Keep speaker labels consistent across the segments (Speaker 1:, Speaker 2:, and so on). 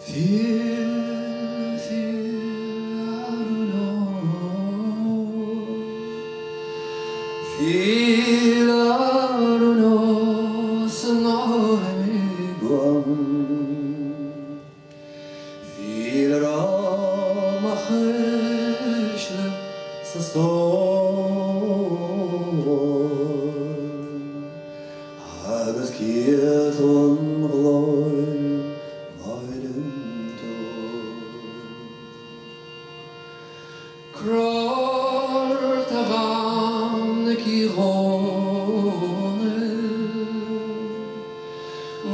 Speaker 1: Feel, I don't know. Feel, I don't know. Snarare guam. Feel, ramacheshle sastor. Agus kiet onvloy. Kror tavam nekirone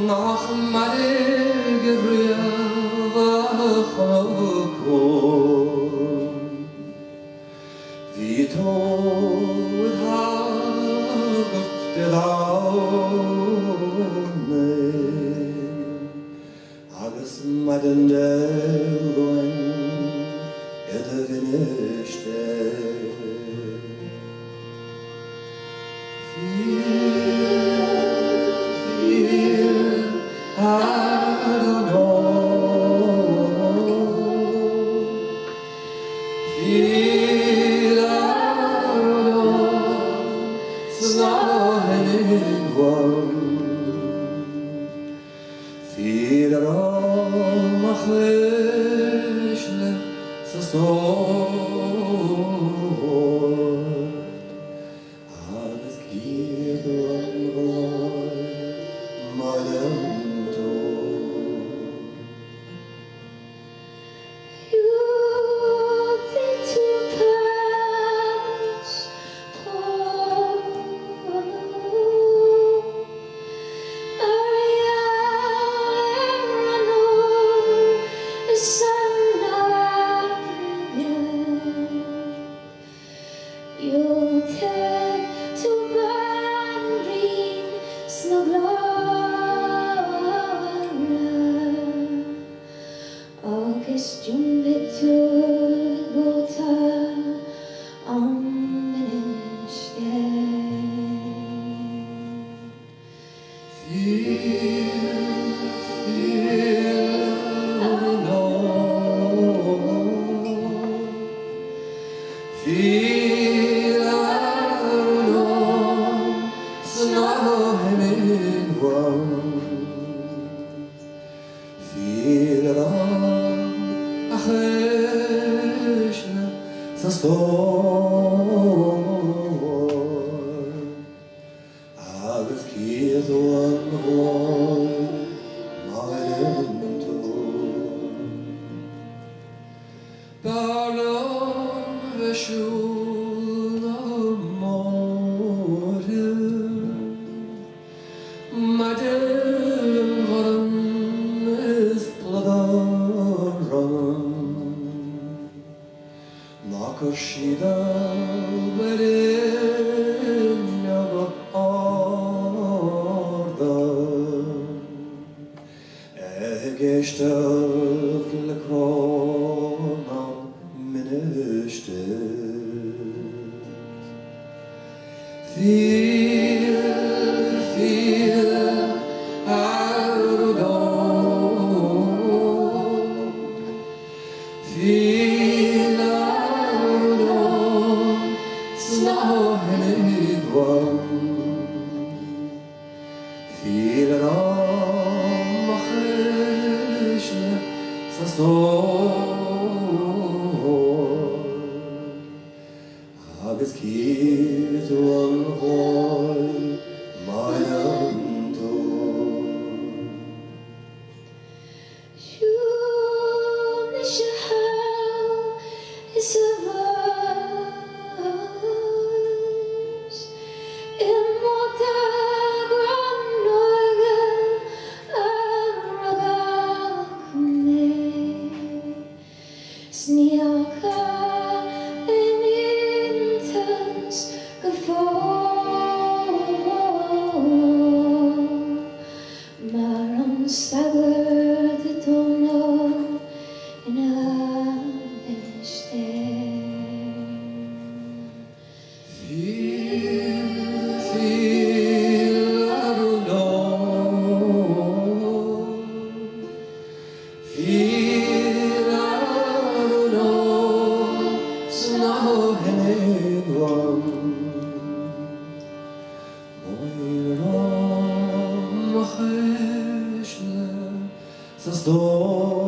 Speaker 1: nach maregeria vachokon vitod hagot delane agus madendeloen Finished. Feel, I don't know. Feel, I don't know. Snarare Feel, ramacheshle sastor.
Speaker 2: You'll take to vandring snowglower August jumbetur gota unfinished
Speaker 1: Feel, I don't know, snarare guam. Feel, ramacheshle sastor. Agus kiet onvloy maidento. Barlom veshul amorem Madem varam es pladaram Nakashida verenya arda Egeshtav lekronam Feel, I don't know. Feel, I don't know. Snarare guam. Feel, ramacheshle sastor. Agus kiet onvloy maidento.
Speaker 2: Is a verse in Sniaka in intense
Speaker 1: som står